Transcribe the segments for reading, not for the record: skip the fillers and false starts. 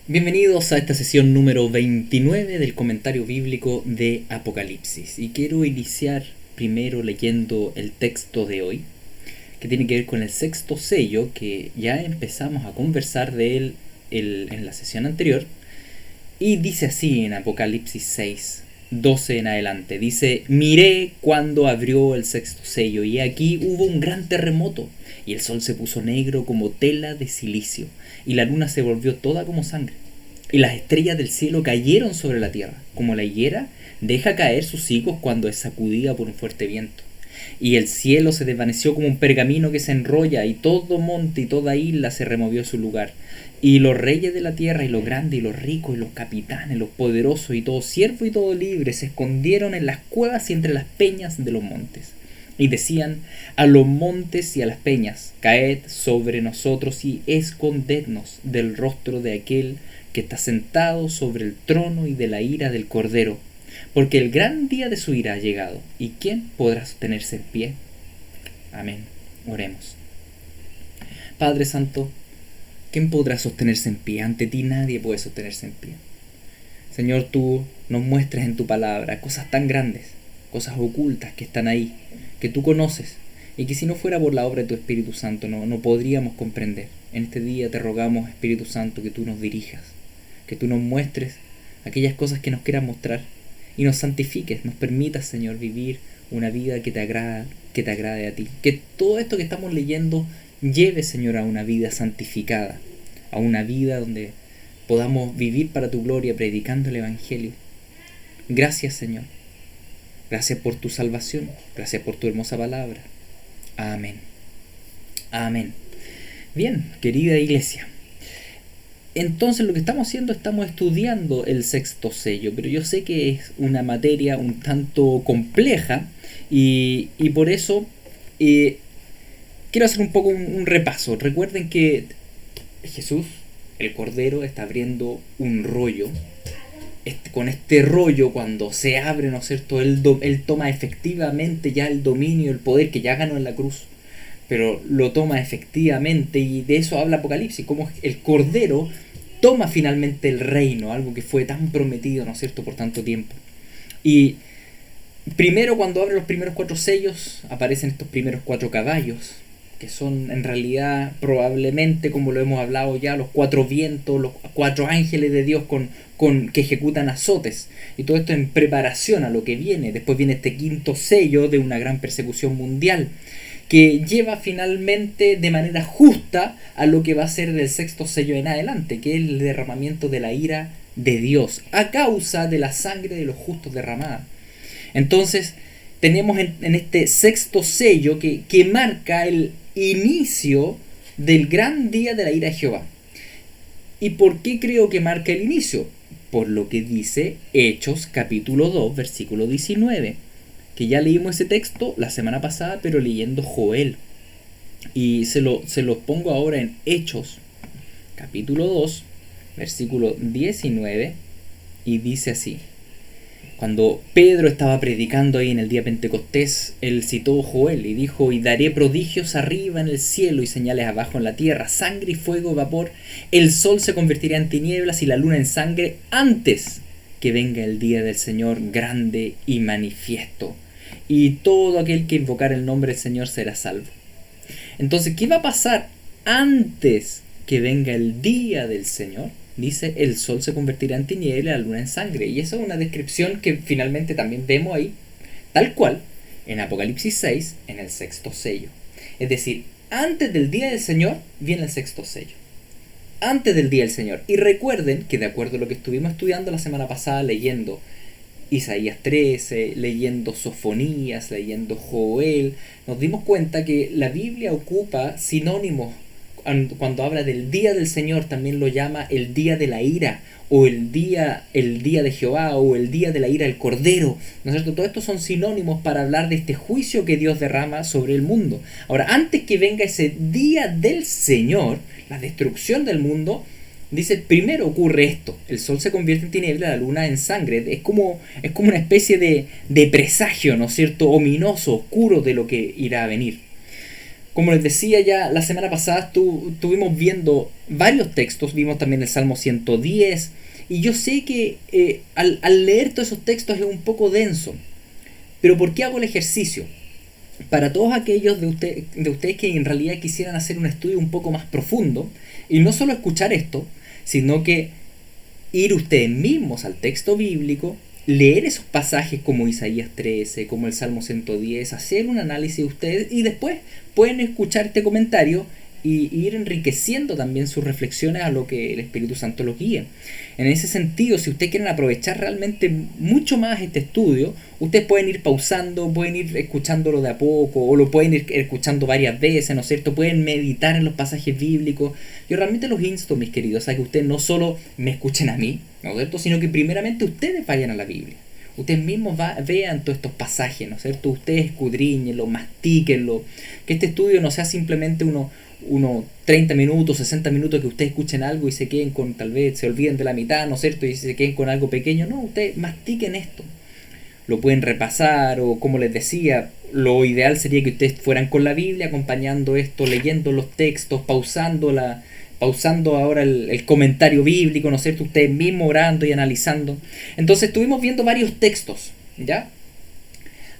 Bienvenidos a esta sesión número 29 del comentario bíblico de Apocalipsis. Y quiero iniciar primero leyendo el texto de hoy, que tiene que ver con el sexto sello, que ya empezamos a conversar de él en la sesión anterior. Y dice así en Apocalipsis 6, 12 en adelante. Dice: miré cuando abrió el sexto sello, y aquí hubo un gran terremoto, y el sol se puso negro como tela de silicio, y la luna se volvió toda como sangre, y las estrellas del cielo cayeron sobre la tierra, como la higuera deja caer sus higos cuando es sacudida por un fuerte viento. Y el cielo se desvaneció como un pergamino que se enrolla, y todo monte y toda isla se removió de su lugar. Y los reyes de la tierra, y los grandes, y los ricos, y los capitanes, los poderosos, y todo siervo y todo libre, se escondieron en las cuevas y entre las peñas de los montes. Y decían a los montes y a las peñas: caed sobre nosotros y escondednos del rostro de aquel que está sentado sobre el trono y de la ira del Cordero, porque el gran día de su ira ha llegado. ¿Y quién podrá sostenerse en pie? Amén. Oremos. Padre Santo, ¿quién podrá sostenerse en pie? Ante ti nadie puede sostenerse en pie. Señor, tú nos muestras en tu palabra cosas tan grandes, cosas ocultas que están ahí, que tú conoces, y que si no fuera por la obra de tu Espíritu Santo no podríamos comprender. En este día te rogamos, Espíritu Santo, que tú nos dirijas, que tú nos muestres aquellas cosas que nos quieras mostrar, y nos santifiques, nos permitas, Señor, vivir una vida que te agrade a ti. Que todo esto que estamos leyendo lleve, Señor, a una vida santificada, a una vida donde podamos vivir para tu gloria predicando el Evangelio. Gracias, Señor. Gracias por tu salvación. Gracias por tu hermosa palabra. Amén. Amén. Bien, querida iglesia. Entonces lo que estamos haciendo, estamos estudiando el sexto sello, pero yo sé que es una materia un tanto compleja y por eso quiero hacer un poco un repaso. Recuerden que Jesús, el Cordero, está abriendo un rollo. Con este rollo, cuando se abre, ¿no es cierto?, él toma efectivamente ya el dominio, el poder que ya ganó en la cruz, pero lo toma efectivamente, y de eso habla Apocalipsis, como el Cordero toma finalmente el reino, algo que fue tan prometido, ¿no es cierto?, por tanto tiempo. Y primero, cuando abre los primeros 4 sellos, aparecen estos primeros 4 caballos, que son en realidad probablemente, como lo hemos hablado ya, los 4 vientos, los 4 ángeles de Dios que ejecutan azotes. Y todo esto en preparación a lo que viene. Después viene este quinto sello de una gran persecución mundial, que lleva finalmente de manera justa a lo que va a ser del sexto sello en adelante, que es el derramamiento de la ira de Dios a causa de la sangre de los justos derramada. Entonces tenemos en este sexto sello que marca el inicio del gran día de la ira de Jehová. ¿Y por qué creo que marca el inicio? Por lo que dice Hechos capítulo 2 versículo 19, que ya leímos ese texto la semana pasada, pero leyendo Joel. Y se los pongo ahora en Hechos capítulo 2 versículo 19, y dice así. Cuando Pedro estaba predicando ahí en el día Pentecostés, él citó Joel y dijo: y daré prodigios arriba en el cielo y señales abajo en la tierra, sangre y fuego y vapor. El sol se convertirá en tinieblas y la luna en sangre antes que venga el día del Señor grande y manifiesto. Y todo aquel que invocar el nombre del Señor será salvo. Entonces, ¿qué va a pasar antes que venga el día del Señor? Dice: el sol se convertirá en tiniebla y la luna en sangre. Y esa es una descripción que finalmente también vemos ahí, tal cual, en Apocalipsis 6, en el sexto sello. Es decir, antes del día del Señor viene el sexto sello. Antes del día del Señor. Y recuerden que, de acuerdo a lo que estuvimos estudiando la semana pasada, leyendo Isaías 13, leyendo Sofonías, leyendo Joel, nos dimos cuenta que la Biblia ocupa sinónimos. Cuando habla del día del Señor, también lo llama el día de la ira, o el día de Jehová, o el día de la ira del Cordero, ¿no es cierto? Todo esto son sinónimos para hablar de este juicio que Dios derrama sobre el mundo. Ahora, antes que venga ese día del Señor, la destrucción del mundo, dice, primero ocurre esto: el sol se convierte en tiniebla, la luna en sangre. Es como una especie de presagio, ¿no es cierto?, ominoso, oscuro de lo que irá a venir. Como les decía ya la semana pasada, estuvimos viendo varios textos, vimos también el Salmo 110, y yo sé que al leer todos esos textos es un poco denso, pero ¿por qué hago el ejercicio? Para todos aquellos de ustedes que en realidad quisieran hacer un estudio un poco más profundo, y no solo escuchar esto, sino que ir ustedes mismos al texto bíblico, leer esos pasajes como Isaías 13, como el Salmo 110, hacer un análisis de ustedes y después pueden escuchar este comentario y ir enriqueciendo también sus reflexiones a lo que el Espíritu Santo los guíe. En ese sentido, si ustedes quieren aprovechar realmente mucho más este estudio, ustedes pueden ir pausando, pueden ir escuchándolo de a poco, o lo pueden ir escuchando varias veces, ¿no es cierto? Pueden meditar en los pasajes bíblicos. Yo realmente los insto, mis queridos, a que ustedes no solo me escuchen a mí, ¿no es cierto?, sino que primeramente ustedes vayan a la Biblia. Ustedes mismos vean todos estos pasajes, ¿no es cierto? Ustedes escudriñenlo, mastíquenlo. Que este estudio no sea simplemente unos 30 minutos, 60 minutos que ustedes escuchen algo y se queden con, tal vez se olviden de la mitad, ¿no es cierto? Y se queden con algo pequeño. No, ustedes mastiquen esto. Lo pueden repasar o, como les decía, lo ideal sería que ustedes fueran con la Biblia acompañando esto, leyendo los textos, pausando ahora el comentario bíblico, ¿no es cierto? Ustedes mismos orando y analizando. Entonces estuvimos viendo varios textos, ¿ya?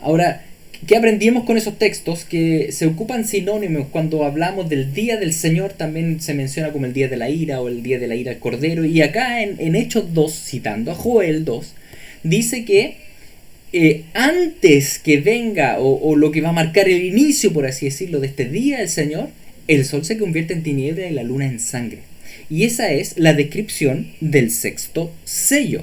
Ahora, ¿qué aprendimos con esos textos? Que se ocupan sinónimos. Cuando hablamos del día del Señor también se menciona como el día de la ira o el día de la ira del Cordero. Y acá en Hechos 2, citando a Joel 2, dice que antes que venga o lo que va a marcar el inicio, por así decirlo, de este día del Señor, el sol se convierte en tiniebla y la luna en sangre. Y esa es la descripción del sexto sello.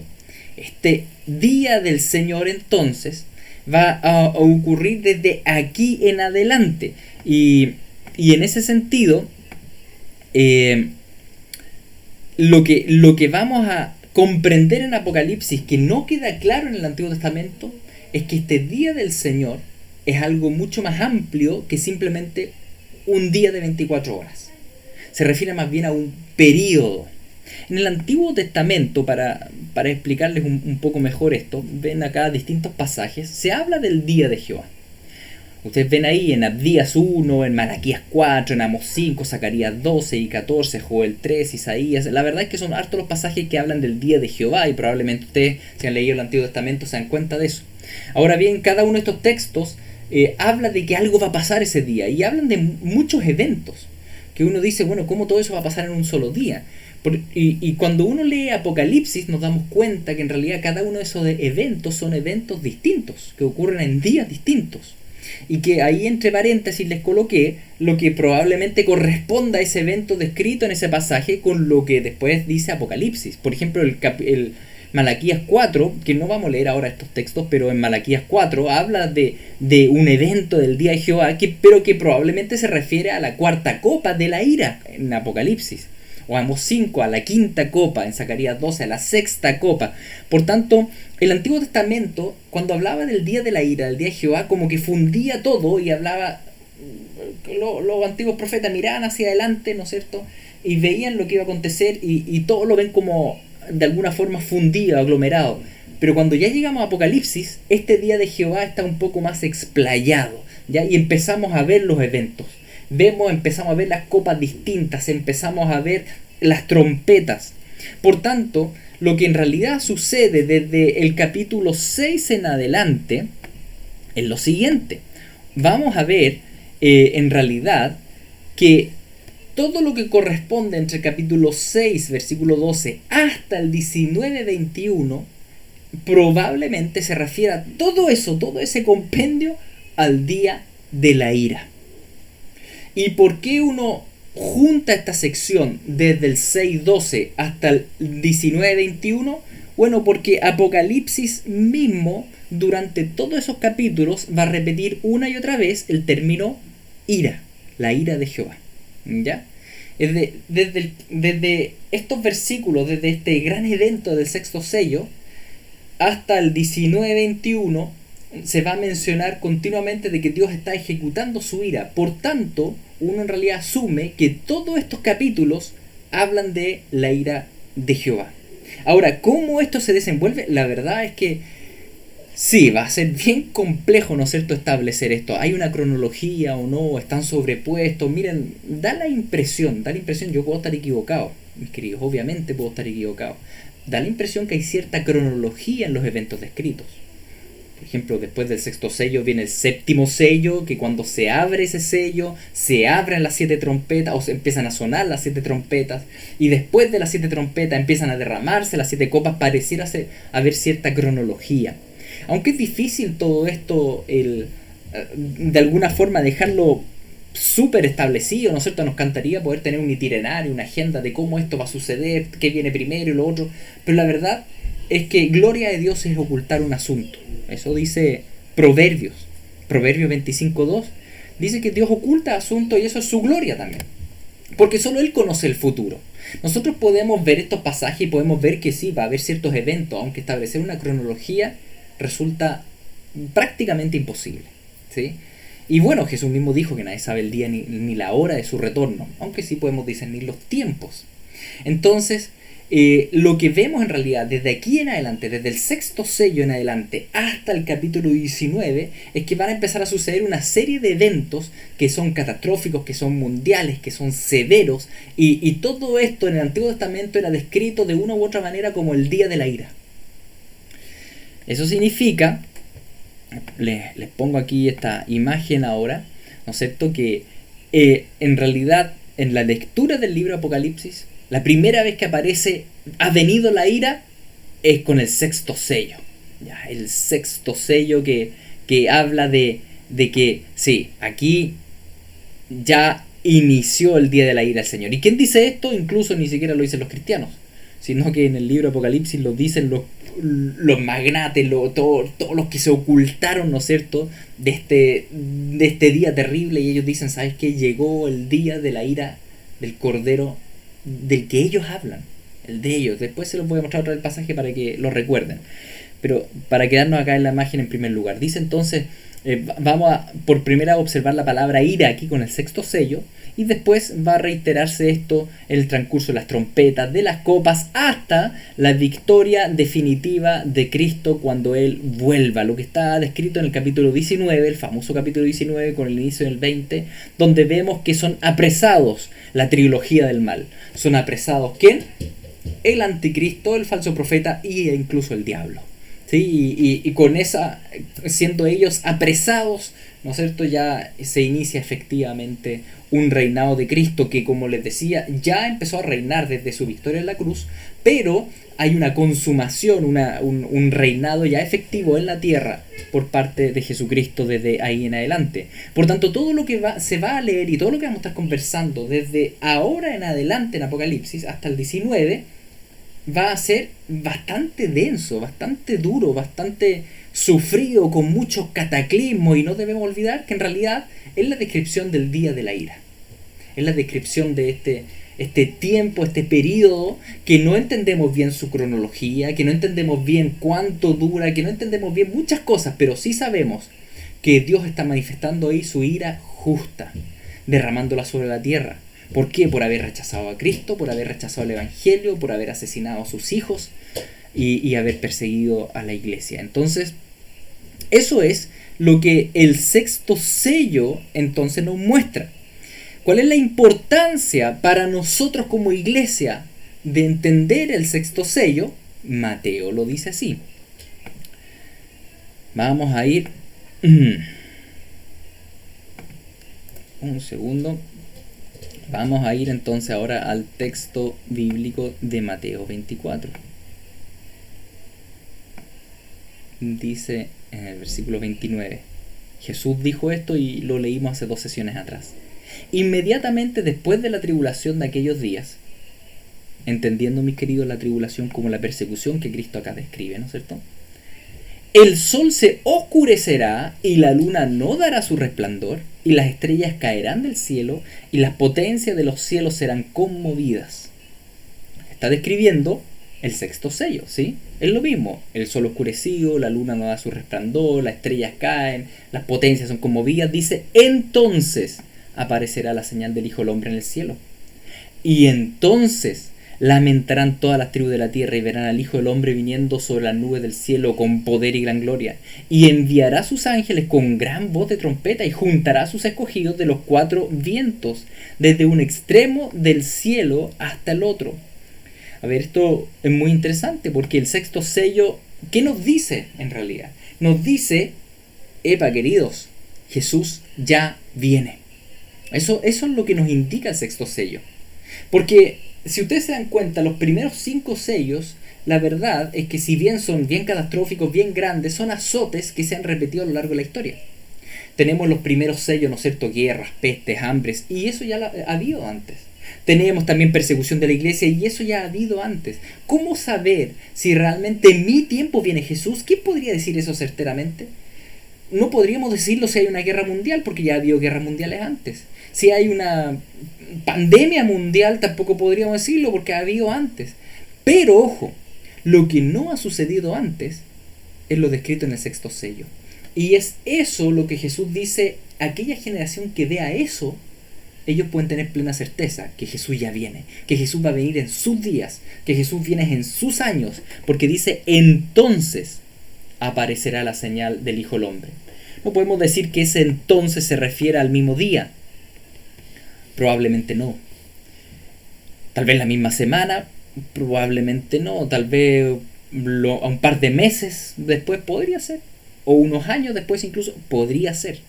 Este día del Señor entonces va a ocurrir desde aquí en adelante. Y en ese sentido, lo que vamos a comprender en Apocalipsis, que no queda claro en el Antiguo Testamento, es que este día del Señor es algo mucho más amplio que simplemente un día de 24 horas. Se refiere más bien a un periodo. En el Antiguo Testamento, para explicarles un poco mejor esto, ven acá distintos pasajes, se habla del día de Jehová. Ustedes ven ahí en Abdías 1, en Malaquías 4, en Amos 5, Zacarías 12 y 14, Joel 3, Isaías. La verdad es que son hartos los pasajes que hablan del día de Jehová y probablemente ustedes, si han leído el Antiguo Testamento, se dan cuenta de eso. Ahora bien, cada uno de estos textos habla de que algo va a pasar ese día y hablan de muchos eventos que uno dice, bueno, ¿cómo todo eso va a pasar en un solo día? Y cuando uno lee Apocalipsis nos damos cuenta que en realidad cada uno de esos eventos son eventos distintos, que ocurren en días distintos. Y que ahí entre paréntesis les coloqué lo que probablemente corresponda a ese evento descrito en ese pasaje con lo que después dice Apocalipsis. Por ejemplo, el Malaquías 4, que no vamos a leer ahora estos textos, pero en Malaquías 4 habla de un evento del día de Jehová, pero que probablemente se refiere a la cuarta copa de la ira en Apocalipsis. O Amos 5 a la quinta copa, en Zacarías 12 a la sexta copa. Por tanto, el Antiguo Testamento, cuando hablaba del día de la ira, del día de Jehová, como que fundía todo y hablaba, los antiguos profetas miraban hacia adelante, ¿no es cierto?, y veían lo que iba a acontecer y todo lo ven como de alguna forma fundido, aglomerado. Pero cuando ya llegamos a Apocalipsis, este día de Jehová está un poco más explayado, ¿ya? Y empezamos a ver los eventos. Empezamos a ver las copas distintas, empezamos a ver las trompetas. Por tanto, lo que en realidad sucede desde el capítulo 6 en adelante es lo siguiente. Vamos a ver en realidad que todo lo que corresponde entre el capítulo 6, versículo 12, hasta el 19, 21, probablemente se refiere a todo eso, todo ese compendio al día de la ira. ¿Y por qué uno junta esta sección desde el 6.12 hasta el 19.21? Bueno, porque Apocalipsis mismo, durante todos esos capítulos, va a repetir una y otra vez el término ira, la ira de Jehová. ¿Ya? Desde estos versículos, desde este gran evento del sexto sello, hasta el 19.21, se va a mencionar continuamente de que Dios está ejecutando su ira. Por tanto, uno en realidad asume que todos estos capítulos hablan de la ira de Jehová. Ahora, ¿cómo esto se desenvuelve? La verdad es que Sí, va a ser bien complejo, ¿no es cierto?, establecer esto. ¿Hay una cronología o no? ¿Están sobrepuestos? Miren, da la impresión, yo puedo estar equivocado, mis queridos, obviamente puedo estar equivocado. Da la impresión que hay cierta cronología en los eventos descritos. Por ejemplo, después del sexto sello viene el séptimo sello, que cuando se abre ese sello, se abren las 7 trompetas, o se empiezan a sonar las 7 trompetas, y después de las 7 trompetas empiezan a derramarse las 7 copas, pareciera haber cierta cronología. Aunque es difícil todo esto, de alguna forma dejarlo súper establecido, ¿no es cierto? Nos encantaría poder tener un itinerario, una agenda de cómo esto va a suceder, qué viene primero y lo otro, pero la verdad es que gloria de Dios es ocultar un asunto. Eso dice Proverbios 25:2. Dice que Dios oculta asuntos y eso es su gloria también. Porque solo Él conoce el futuro. Nosotros podemos ver estos pasajes y podemos ver que sí, va a haber ciertos eventos, aunque establecer una cronología resulta prácticamente imposible, ¿sí? Y bueno, Jesús mismo dijo que nadie sabe el día ni la hora de su retorno, aunque sí podemos discernir los tiempos. Entonces, lo que vemos en realidad desde aquí en adelante, desde el sexto sello en adelante hasta el capítulo 19, es que van a empezar a suceder una serie de eventos que son catastróficos, que son mundiales, que son severos, y todo esto en el Antiguo Testamento era descrito de una u otra manera como el día de la ira. Eso significa, les pongo aquí esta imagen ahora, ¿no es cierto?, que en realidad en la lectura del libro Apocalipsis, la primera vez que aparece ha venido la ira es con el sexto sello. Ya, el sexto sello que habla de que sí, aquí ya inició el día de la ira del Señor. ¿Y quién dice esto? Incluso ni siquiera lo dicen los cristianos, sino que en el libro Apocalipsis lo dicen los magnates, todos los que se ocultaron, ¿no es cierto?, de este día terrible, y ellos dicen, ¿sabes qué? Llegó el día de la ira del Cordero del que ellos hablan, el de ellos. Después se los voy a mostrar otra vez el pasaje para que lo recuerden. Pero para quedarnos acá en la imagen en primer lugar, dice entonces, vamos a por primera a observar la palabra ira aquí con el sexto sello, y después va a reiterarse esto en el transcurso de las trompetas, de las copas, hasta la victoria definitiva de Cristo cuando Él vuelva. Lo que está descrito en el capítulo 19, el famoso capítulo 19 con el inicio del 20, donde vemos que son apresados la trilogía del mal. Son apresados ¿quién? El anticristo, el falso profeta e incluso el diablo. ¿Sí? Y con esa, siendo ellos apresados, ¿no es cierto?, ya se inicia efectivamente un reinado de Cristo que, como les decía, ya empezó a reinar desde su victoria en la cruz, pero hay una consumación, un reinado ya efectivo en la tierra por parte de Jesucristo desde ahí en adelante. Por tanto, todo lo que se va a leer y todo lo que vamos a estar conversando desde ahora en adelante en Apocalipsis hasta el 19 va a ser bastante denso, bastante duro, bastante sufrido, con muchos cataclismos, y no debemos olvidar que en realidad es la descripción del día de la ira. Es la descripción de este tiempo, este periodo que no entendemos bien su cronología, que no entendemos bien cuánto dura, que no entendemos bien muchas cosas, pero sí sabemos que Dios está manifestando ahí su ira justa, derramándola sobre la tierra. ¿Por qué? Por haber rechazado a Cristo, por haber rechazado el Evangelio, por haber asesinado a sus hijos y haber perseguido a la iglesia. Entonces, eso es lo que el sexto sello entonces nos muestra. ¿Cuál es la importancia para nosotros como iglesia de entender el sexto sello? Mateo lo dice así. Vamos a ir... un segundo. Vamos a ir entonces ahora al texto bíblico de Mateo 24. Dice en el versículo 29. Jesús dijo esto y lo leímos hace 2 sesiones atrás. Inmediatamente después de la tribulación de aquellos días, entendiendo, mis queridos, la tribulación como la persecución que Cristo acá describe, ¿no es cierto?, el sol se oscurecerá y la luna no dará su resplandor, y las estrellas caerán del cielo y las potencias de los cielos serán conmovidas. Está describiendo el sexto sello, ¿sí? Es lo mismo, el sol oscurecido, la luna no da su resplandor, las estrellas caen, las potencias son conmovidas. Dice, entonces aparecerá la señal del Hijo del Hombre en el cielo. Y entonces Lamentarán todas las tribus de la tierra y verán al Hijo del Hombre viniendo sobre las nubes del cielo con poder y gran gloria. Y enviará a sus ángeles con gran voz de trompeta y juntará a sus escogidos de los cuatro vientos, desde un extremo del cielo hasta el otro. A ver, esto es muy interesante porque el sexto sello, ¿qué nos dice en realidad? Nos dice, epa queridos, Jesús ya viene. Eso es lo que nos indica el sexto sello. Porque si ustedes se dan cuenta, los primeros 5 sellos, la verdad es que si bien son bien catastróficos, bien grandes, son azotes que se han repetido a lo largo de la historia. Tenemos los primeros sellos, ¿no es cierto?, guerras, pestes, hambres, y eso ya ha habido antes. Tenemos también persecución de la iglesia, y eso ya ha habido antes. ¿Cómo saber si realmente en mi tiempo viene Jesús? ¿Quién podría decir eso certeramente? No podríamos decirlo si hay una guerra mundial, porque ya ha habido guerras mundiales antes. Si hay una pandemia mundial, tampoco podríamos decirlo, porque ha habido antes. Pero ojo, lo que no ha sucedido antes es lo descrito en el sexto sello. Y es eso lo que Jesús dice, aquella generación que vea eso, ellos pueden tener plena certeza que Jesús ya viene, que Jesús va a venir en sus días, que Jesús viene en sus años, porque dice, entonces aparecerá la señal del Hijo del Hombre. No podemos decir que ese entonces se refiere al mismo día. Probablemente no. Tal vez la misma semana, probablemente no. Tal vez a un par de meses después podría ser. O unos años después incluso podría ser.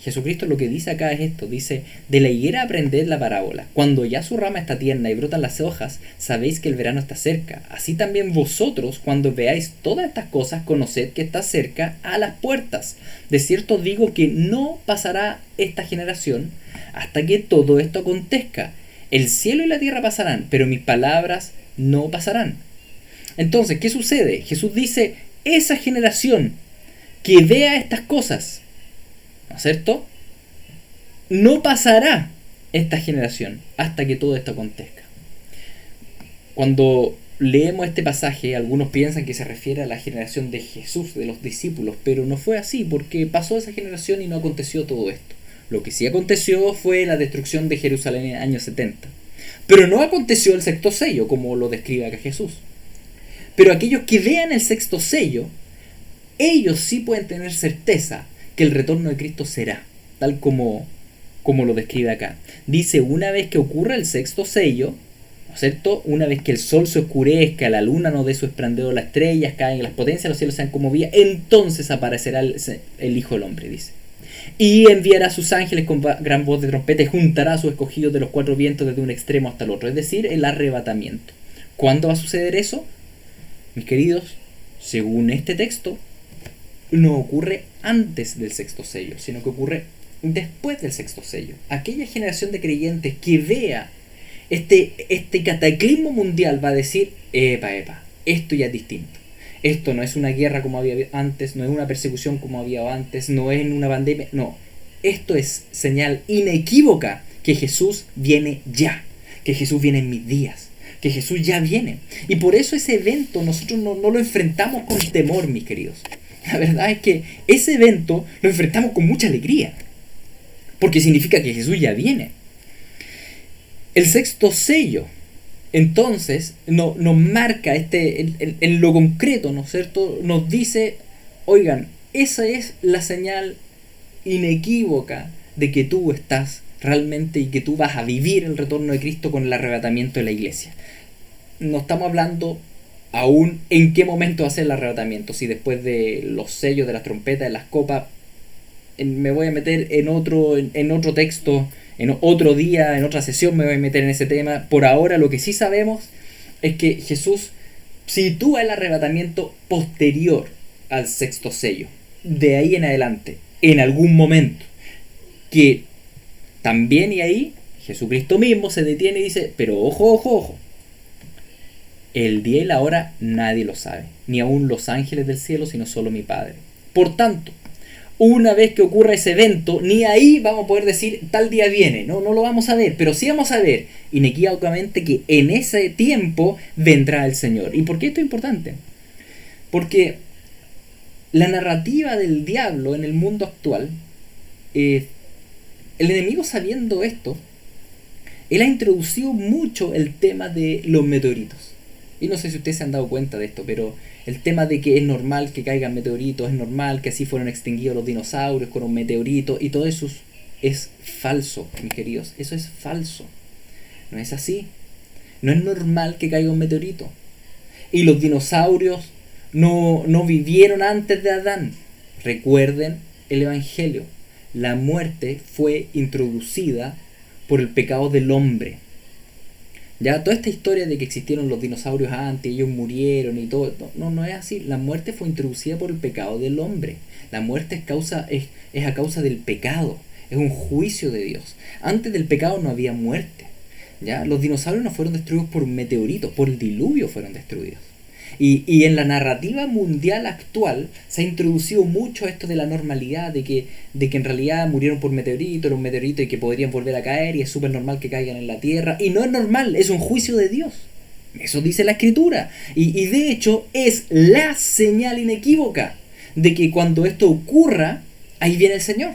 Jesucristo lo que dice acá es esto, dice, de la higuera aprended la parábola, cuando ya su rama está tierna y brotan las hojas, sabéis que el verano está cerca, así también vosotros cuando veáis todas estas cosas, conoced que está cerca a las puertas. De cierto digo que no pasará esta generación hasta que todo esto acontezca. El cielo y la tierra pasarán, pero mis palabras no pasarán. Entonces, ¿qué sucede? Jesús dice, esa generación que vea estas cosas, ¿no es cierto?, no pasará esta generación hasta que todo esto acontezca. Cuando leemos este pasaje, algunos piensan que se refiere a la generación de Jesús, de los discípulos, pero no fue así, porque pasó esa generación y no aconteció todo esto. Lo que sí aconteció fue la destrucción de Jerusalén en el año 70. Pero no aconteció el sexto sello, como lo describe acá Jesús. Pero aquellos que vean el sexto sello, ellos sí pueden tener certeza que el retorno de Cristo será, tal como lo describe acá. Dice, una vez que ocurra el sexto sello, ¿no es cierto?, una vez que el sol se oscurezca, la luna no dé su esplendor, las estrellas caen, las potencias de los cielos sean conmovidas, entonces aparecerá el Hijo del Hombre, dice. Y enviará a sus ángeles con gran voz de trompeta y juntará a sus escogidos de los cuatro vientos desde un extremo hasta el otro, es decir, el arrebatamiento. ¿Cuándo va a suceder eso? Mis queridos, según este texto, no ocurre antes del sexto sello, sino que ocurre después del sexto sello. Aquella generación de creyentes que vea este cataclismo mundial va a decir, epa, esto ya es distinto. Esto no es una guerra como había antes, no es una persecución como había antes, no es una pandemia, no. Esto es señal inequívoca que Jesús viene ya, que Jesús viene en mis días, que Jesús ya viene. Y por eso ese evento nosotros no lo enfrentamos con temor, mis queridos. La verdad es que ese evento lo enfrentamos con mucha alegría, porque significa que Jesús ya viene. El sexto sello, entonces, nos marca en lo concreto, ¿no es cierto? Nos dice, oigan, esa es la señal inequívoca de que tú estás realmente y que tú vas a vivir el retorno de Cristo con el arrebatamiento de la iglesia. No estamos hablando aún en qué momento va a ser el arrebatamiento, si después de los sellos, de las trompetas, de las copas. Me voy a meter en otro texto, en otro día, en otra sesión me voy a meter en ese tema. Por ahora lo que sí sabemos es que Jesús sitúa el arrebatamiento posterior al sexto sello, de ahí en adelante, en algún momento, que también, y ahí Jesucristo mismo se detiene y dice, pero ojo, el día y la hora nadie lo sabe, ni aun los ángeles del cielo, sino solo mi Padre. Por tanto, una vez que ocurra ese evento, ni ahí vamos a poder decir tal día viene, no lo vamos a ver, pero sí vamos a ver inequívocamente que en ese tiempo vendrá el Señor. ¿Y por qué esto es importante? Porque la narrativa del diablo en el mundo actual, el enemigo, sabiendo esto, él ha introducido mucho el tema de los meteoritos. Y no sé si ustedes se han dado cuenta de esto, pero el tema de que es normal que caigan meteoritos, es normal que así fueron extinguidos los dinosaurios con un meteorito, y todo eso es falso, mis queridos. Eso es falso. No es así. No es normal que caiga un meteorito. Y los dinosaurios no vivieron antes de Adán. Recuerden el Evangelio. La muerte fue introducida por el pecado del hombre. Ya toda esta historia de que existieron los dinosaurios antes, ellos murieron y todo, no es así. La muerte fue introducida por el pecado del hombre. La muerte es a causa del pecado. Es un juicio de Dios. Antes del pecado no había muerte. ¿Ya? Los dinosaurios no fueron destruidos por un meteorito, por el diluvio fueron destruidos. Y en la narrativa mundial actual se ha introducido mucho esto de la normalidad, de que en realidad murieron por meteorito, era un meteorito y que podrían volver a caer y es súper normal que caigan en la Tierra. Y no es normal, es un juicio de Dios. Eso dice la Escritura. Y de hecho es la señal inequívoca de que cuando esto ocurra, ahí viene el Señor.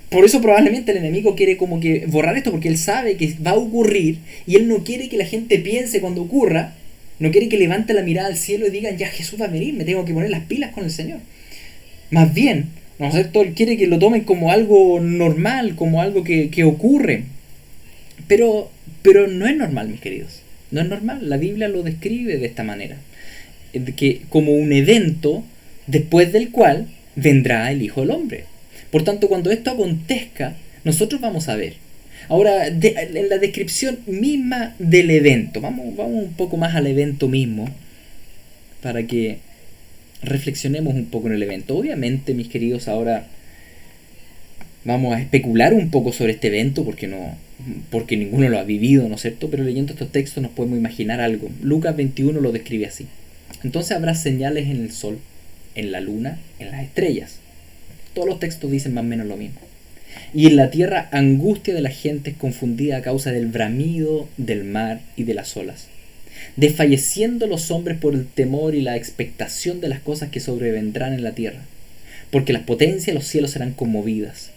Por eso probablemente el enemigo quiere como que borrar esto, porque él sabe que va a ocurrir y él no quiere que la gente piense cuando ocurra. No quiere que levante la mirada al cielo y digan, ya Jesús va a venir, me tengo que poner las pilas con el Señor. Más bien, ¿no es cierto? Él quiere que lo tomen como algo normal, como algo que ocurre. Pero no es normal, mis queridos. No es normal. La Biblia lo describe de esta manera. Que como un evento después del cual vendrá el Hijo del Hombre. Por tanto, cuando esto acontezca, nosotros vamos a ver. Ahora, en la descripción misma del evento, vamos un poco más al evento mismo, para que reflexionemos un poco en el evento. Obviamente, mis queridos, ahora vamos a especular un poco sobre este evento, porque ninguno lo ha vivido, ¿no es cierto? Pero leyendo estos textos nos podemos imaginar algo. Lucas 21 lo describe así. Entonces habrá señales en el sol, en la luna, en las estrellas. Todos los textos dicen más o menos lo mismo. Y en la tierra angustia de la gente confundida a causa del bramido del mar y de las olas, desfalleciendo los hombres por el temor y la expectación de las cosas que sobrevendrán en la tierra, porque las potencias de los cielos serán conmovidas.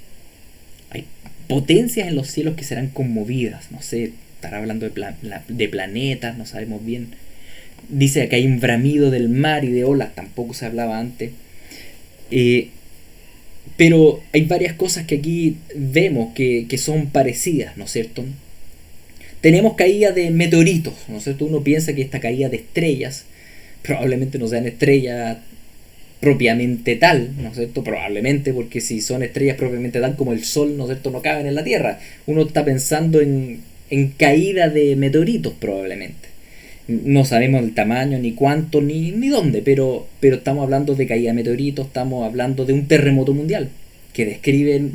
Hay potencias en los cielos que serán conmovidas, no sé, estará hablando de planetas, no sabemos bien. Dice que hay un bramido del mar y de olas, tampoco se hablaba antes. Pero hay varias cosas que aquí vemos que son parecidas, ¿no es cierto? Tenemos caída de meteoritos, ¿no es cierto? Uno piensa que esta caída de estrellas probablemente no sean estrellas propiamente tal, ¿no es cierto? Probablemente, porque si son estrellas propiamente tal como el Sol, ¿no es cierto?, no caben en la Tierra. Uno está pensando en caída de meteoritos probablemente. No sabemos el tamaño, ni cuánto, ni dónde, pero estamos hablando de caída de meteoritos, estamos hablando de un terremoto mundial, que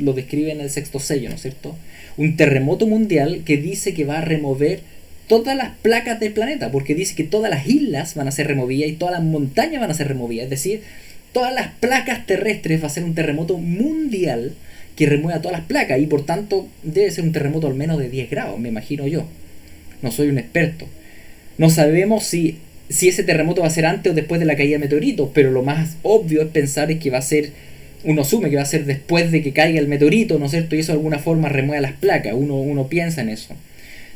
lo describen en el sexto sello, ¿no es cierto? Un terremoto mundial que dice que va a remover todas las placas del planeta, porque dice que todas las islas van a ser removidas y todas las montañas van a ser removidas, es decir, todas las placas terrestres. Va a ser un terremoto mundial que remueva todas las placas, y por tanto debe ser un terremoto al menos de 10 grados, me imagino yo. No soy un experto. No sabemos si ese terremoto va a ser antes o después de la caída de meteoritos, pero lo más obvio es pensar que va a ser, uno asume que va a ser después de que caiga el meteorito, ¿no es cierto? Y eso de alguna forma remueve las placas, uno piensa en eso.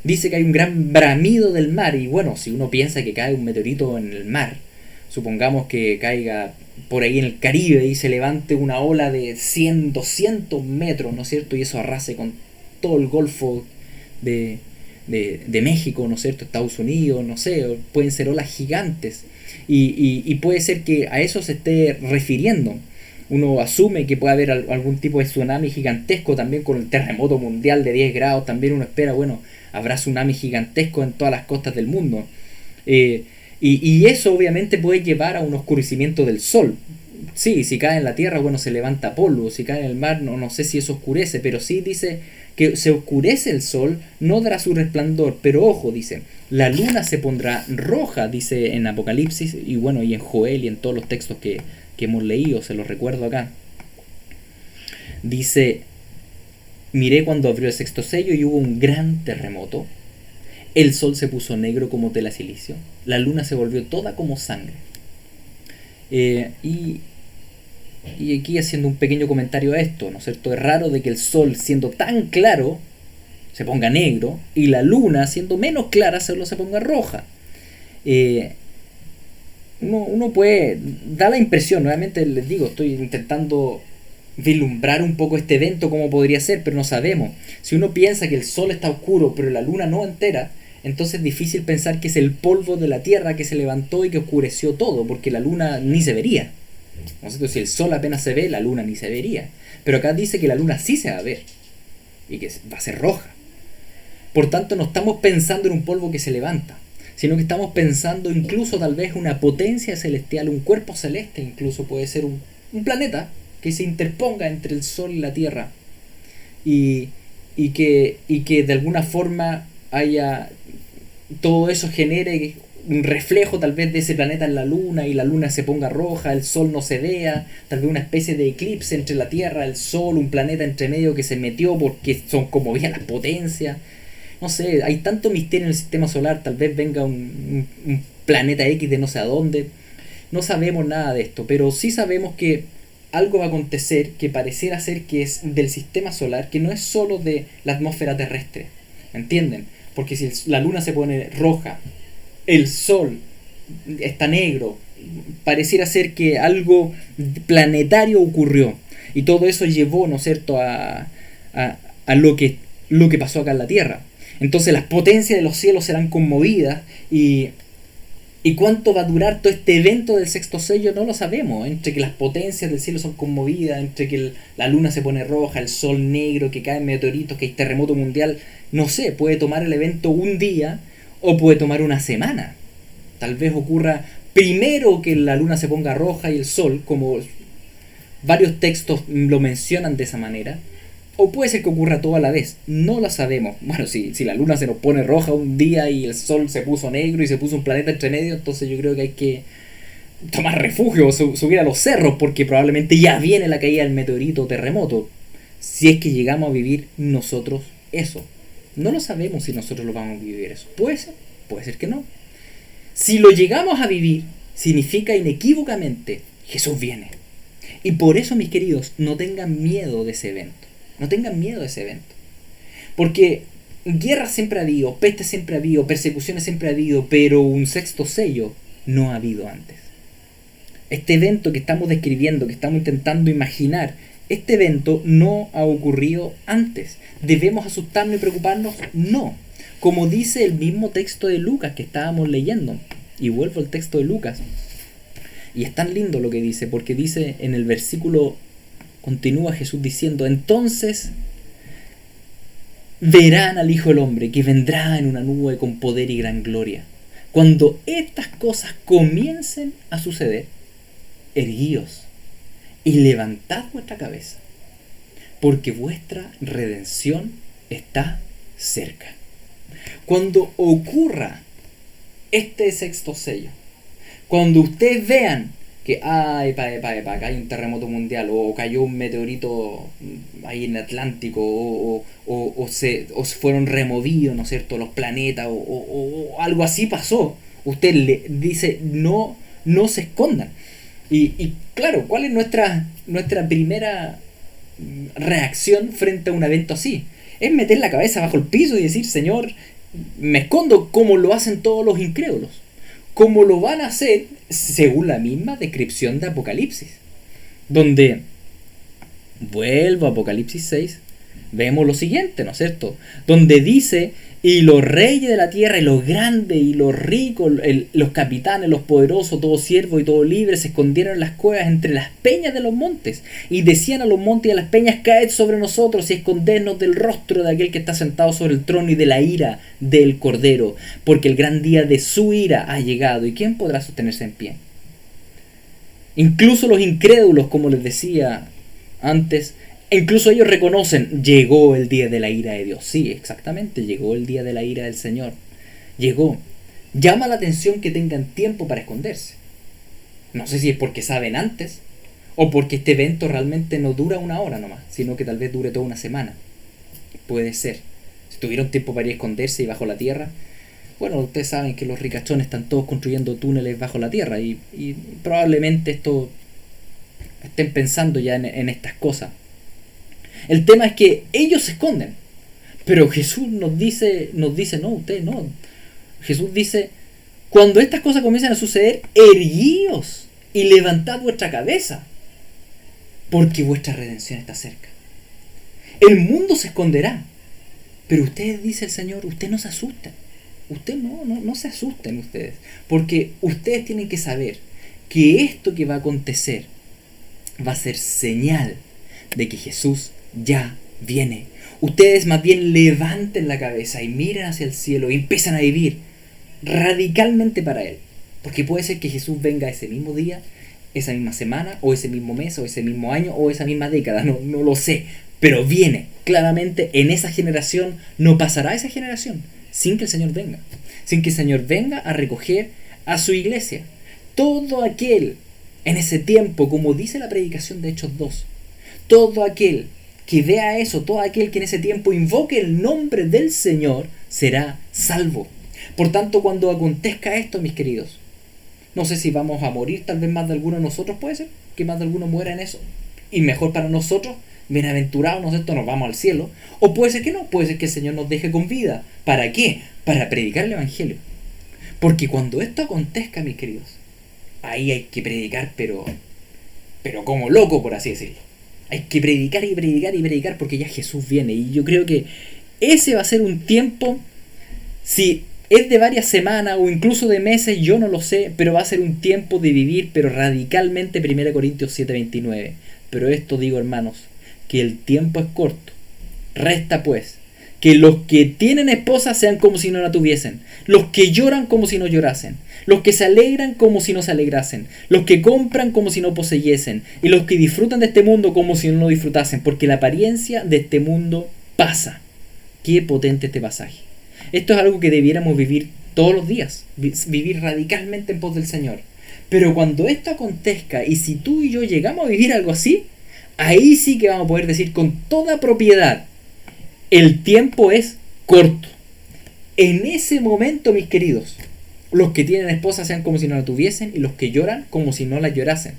Dice que hay un gran bramido del mar, y bueno, si uno piensa que cae un meteorito en el mar, supongamos que caiga por ahí en el Caribe y se levante una ola de 100, 200 metros, ¿no es cierto? Y eso arrase con todo el Golfo de México, ¿no es cierto?, Estados Unidos, no sé, pueden ser olas gigantes, y puede ser que a eso se esté refiriendo. Uno asume que puede haber algún tipo de tsunami gigantesco también con el terremoto mundial de 10 grados, también uno espera, bueno, habrá tsunami gigantesco en todas las costas del mundo, y eso obviamente puede llevar a un oscurecimiento del sol. Sí, si cae en la tierra, bueno, se levanta polvo, si cae en el mar, no sé si eso oscurece, pero sí dice que se oscurece el sol, no dará su resplandor, pero ojo, dice, la luna se pondrá roja, dice en Apocalipsis, y bueno, y en Joel y en todos los textos que hemos leído, se los recuerdo acá. Dice, miré cuando abrió el sexto sello y hubo un gran terremoto, el sol se puso negro como tela silicio, la luna se volvió toda como sangre. Y aquí haciendo un pequeño comentario a esto, ¿no es cierto? Es raro de que el sol, siendo tan claro, se ponga negro y la luna, siendo menos clara, solo se ponga roja. Uno puede, da la impresión, nuevamente les digo, estoy intentando vislumbrar un poco este evento, cómo podría ser, pero no sabemos. Si uno piensa que el sol está oscuro, pero la luna no entera, entonces es difícil pensar que es el polvo de la tierra que se levantó y que oscureció todo, porque la luna ni se vería. ¿No es cierto? Si el sol apenas se ve, la luna ni se vería. Pero acá dice que la luna sí se va a ver y que va a ser roja. Por tanto, no estamos pensando en un polvo que se levanta, sino que estamos pensando incluso tal vez una potencia celestial, un cuerpo celeste, incluso puede ser un planeta que se interponga entre el sol y la tierra y que de alguna forma haya, todo eso genere un reflejo tal vez de ese planeta en la luna y la luna se ponga roja, el sol no se vea, tal vez una especie de eclipse entre la tierra, el sol, un planeta entre medio que se metió porque son como veían las potencias. No sé, hay tanto misterio en el sistema solar, tal vez venga un planeta X de no sé a dónde. No sabemos nada de esto, pero sí sabemos que algo va a acontecer que pareciera ser que es del sistema solar, que no es solo de la atmósfera terrestre. ¿Entienden? Porque si la luna se pone roja, el sol está negro, pareciera ser que algo planetario ocurrió. Y todo eso llevó, ¿no es cierto?, a lo que pasó acá en la Tierra. Entonces las potencias de los cielos serán conmovidas y cuánto va a durar todo este evento del sexto sello no lo sabemos. Entre que las potencias del cielo son conmovidas, entre que la luna se pone roja, el sol negro, que caen meteoritos, que hay terremoto mundial, no sé, puede tomar el evento un día o puede tomar una semana. Tal vez ocurra primero que la luna se ponga roja y el sol, como varios textos lo mencionan de esa manera, o puede ser que ocurra todo a la vez, no lo sabemos. Bueno, si la luna se nos pone roja un día y el sol se puso negro y se puso un planeta entre medio, entonces yo creo que hay que tomar refugio, subir a los cerros, porque probablemente ya viene la caída del meteorito o terremoto, si es que llegamos a vivir nosotros eso. No lo sabemos si nosotros lo vamos a vivir eso. Puede ser que no. Si lo llegamos a vivir, significa inequívocamente Jesús viene. Y por eso, mis queridos, no tengan miedo de ese evento. No tengan miedo de ese evento. Porque guerra siempre ha habido, peste siempre ha habido, persecuciones siempre ha habido, pero un sexto sello no ha habido antes. Este evento que estamos describiendo, que estamos intentando imaginar, este evento no ha ocurrido antes. ¿Debemos asustarnos y preocuparnos? No. Como dice el mismo texto de Lucas que estábamos leyendo. Y vuelvo al texto de Lucas. Y es tan lindo lo que dice, porque dice en el versículo, continúa Jesús diciendo, entonces verán al Hijo del Hombre que vendrá en una nube con poder y gran gloria. Cuando estas cosas comiencen a suceder, erguíos y levantad vuestra cabeza, porque vuestra redención está cerca. Cuando ocurra este sexto sello, cuando ustedes vean que acá hay un terremoto mundial o cayó un meteorito ahí en el Atlántico o se fueron removidos, ¿no es cierto?, los planetas o algo así pasó, usted le dice no se escondan. Y claro, ¿cuál es nuestra primera reacción frente a un evento así? Es meter la cabeza bajo el piso y decir, Señor, me escondo, como lo hacen todos los incrédulos, como lo van a hacer según la misma descripción de Apocalipsis, donde, vuelvo a Apocalipsis 6, vemos lo siguiente, ¿no es cierto?, donde dice, y los reyes de la tierra, y los grandes, y los ricos, los capitanes, los poderosos, todo siervo y todo libre, se escondieron en las cuevas entre las peñas de los montes, y decían a los montes y a las peñas, caed sobre nosotros y escondednos del rostro de aquel que está sentado sobre el trono y de la ira del Cordero, porque el gran día de su ira ha llegado, y ¿quién podrá sostenerse en pie? Incluso los incrédulos, como les decía antes, incluso ellos reconocen, llegó el día de la ira de Dios. Sí, exactamente, llegó el día de la ira del Señor. Llegó. Llama la atención que tengan tiempo para esconderse. No sé si es porque saben antes o porque este evento realmente no dura una hora nomás, sino que tal vez dure toda una semana. Puede ser. Si tuvieron tiempo para ir a esconderse y bajo la tierra, bueno, ustedes saben que los ricachones están todos construyendo túneles bajo la tierra y probablemente esto estén pensando ya en estas cosas. El tema es que ellos se esconden, Pero Jesús nos dice, no, usted no. Jesús dice, cuando estas cosas comiencen a suceder, erguíos y levantad vuestra cabeza, porque vuestra redención está cerca. El mundo se esconderá, pero ustedes, dice el Señor, ustedes no se asusten. Ustedes no se asusten ustedes, porque ustedes tienen que saber que esto que va a acontecer va a ser señal de que Jesús ya viene. Ustedes más bien levanten la cabeza y miren hacia el cielo y empiezan a vivir radicalmente para Él. Porque puede ser que Jesús venga ese mismo día, esa misma semana, o ese mismo mes, o ese mismo año, o esa misma década, no lo sé. Pero viene, claramente, en esa generación. No pasará esa generación sin que el Señor venga. Sin que el Señor venga a recoger a su iglesia. Todo aquel, en ese tiempo, como dice la predicación de Hechos 2, todo aquel que vea eso, todo aquel que en ese tiempo invoque el nombre del Señor, será salvo. Por tanto, cuando acontezca esto, mis queridos, no sé si vamos a morir, tal vez más de alguno de nosotros, puede ser que más de alguno muera en eso, y mejor para nosotros, bienaventurados, ¿no es cierto?, nos vamos al cielo. O puede ser que no, puede ser que el Señor nos deje con vida. ¿Para qué? Para predicar el Evangelio. Porque cuando esto acontezca, mis queridos, ahí hay que predicar, pero como loco, por así decirlo. Hay que predicar y predicar y predicar, porque ya Jesús viene. Y yo creo que ese va a ser un tiempo, si es de varias semanas o incluso de meses, yo no lo sé, pero va a ser un tiempo de vivir, pero radicalmente, 1 Corintios 7:29. Pero esto digo, hermanos, que el tiempo es corto. Resta pues que los que tienen esposa sean como si no la tuviesen, los que lloran como si no llorasen, los que se alegran como si no se alegrasen, los que compran como si no poseyesen, y los que disfrutan de este mundo como si no lo disfrutasen, porque la apariencia de este mundo pasa. Qué potente este pasaje. Esto es algo que debiéramos vivir todos los días, vivir radicalmente en pos del Señor. Pero cuando esto acontezca, y si tú y yo llegamos a vivir algo así, ahí sí que vamos a poder decir con toda propiedad, el tiempo es corto. En ese momento, mis queridos, los que tienen esposa sean como si no la tuviesen, y los que lloran como si no la llorasen.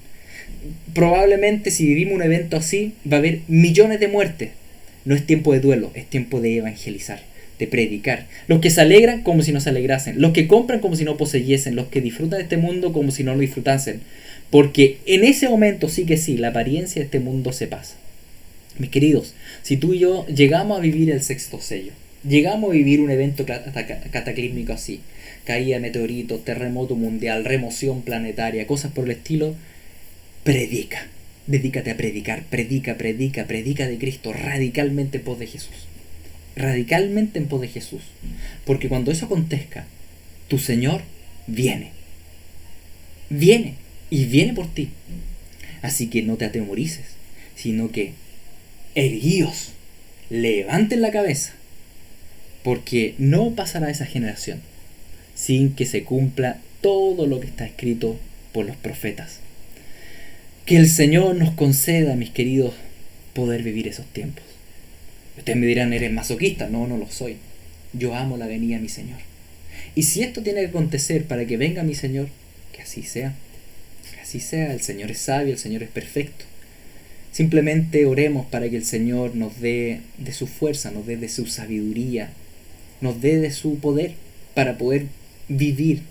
Probablemente si vivimos un evento así, va a haber millones de muertes. No es tiempo de duelo, es tiempo de evangelizar, de predicar. Los que se alegran como si no se alegrasen, los que compran como si no poseyesen, los que disfrutan de este mundo como si no lo disfrutasen. Porque en ese momento sí que sí, la apariencia de este mundo se pasa. Mis queridos, si tú y yo llegamos a vivir el sexto sello, llegamos a vivir un evento cataclísmico así, caída de meteoritos, terremoto mundial, remoción planetaria, cosas por el estilo, predica, dedícate a predicar, predica de Cristo radicalmente en pos de Jesús. Radicalmente en pos de Jesús. Porque cuando eso acontezca, tu Señor viene. Viene. Y viene por ti. Así que no te atemorices, sino que erguíos, levanten la cabeza, porque no pasará esa generación sin que se cumpla todo lo que está escrito por los profetas. Que el Señor nos conceda, mis queridos, poder vivir esos tiempos. Ustedes me dirán, ¿eres masoquista? No, no lo soy. Yo amo la venida de mi Señor. Y si esto tiene que acontecer para que venga mi Señor, que así sea. Que así sea. El Señor es sabio, el Señor es perfecto. Simplemente oremos para que el Señor nos dé de su fuerza, nos dé de su sabiduría, nos dé de su poder para poder vivir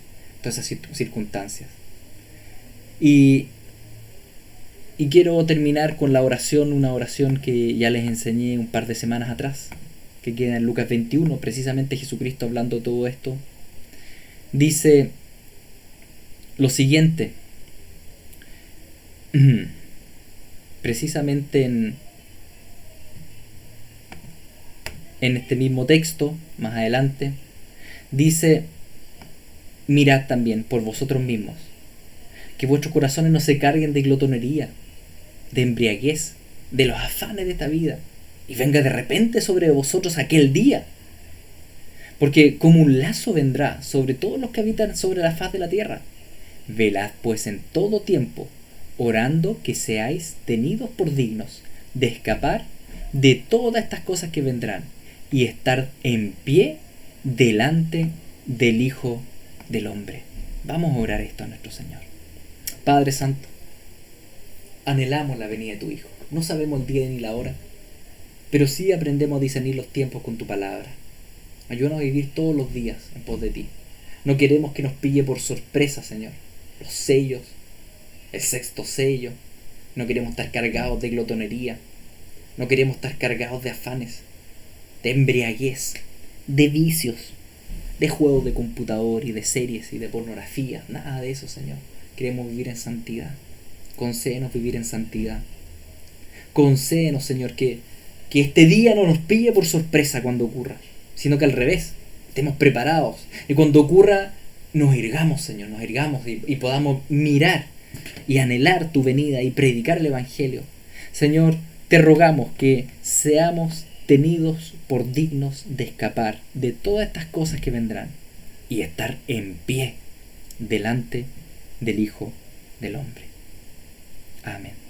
todas esas circunstancias. Y quiero terminar con la oración, una oración que ya les enseñé un par de semanas atrás, que queda en Lucas 21, precisamente Jesucristo hablando todo esto. Dice lo siguiente, precisamente en este mismo texto, más adelante, dice: mirad también por vosotros mismos, que vuestros corazones no se carguen de glotonería, de embriaguez, de los afanes de esta vida, y venga de repente sobre vosotros aquel día. Porque como un lazo vendrá sobre todos los que habitan sobre la faz de la tierra. Velad pues en todo tiempo, orando que seáis tenidos por dignos de escapar de todas estas cosas que vendrán, y estar en pie delante del Hijo del Hombre. Vamos a orar esto a nuestro Señor. Padre Santo, anhelamos la venida de tu Hijo. No sabemos el día ni la hora, pero sí aprendemos a discernir los tiempos con tu palabra. Ayúdanos a vivir todos los días en pos de ti. No queremos que nos pille por sorpresa, Señor, los sellos, el sexto sello. No queremos estar cargados de glotonería. No queremos estar cargados de afanes, de embriaguez, de vicios, de juegos de computador y de series y de pornografía. Nada de eso, Señor. Queremos vivir en santidad. Concédenos vivir en santidad. Concédenos, Señor, que este día no nos pille por sorpresa cuando ocurra, sino que al revés, estemos preparados. Y cuando ocurra, nos irgamos, Señor, nos irgamos y podamos mirar y anhelar tu venida y predicar el Evangelio. Señor, te rogamos que seamos tenidos por dignos de escapar de todas estas cosas que vendrán y estar en pie delante del Hijo del Hombre. Amén.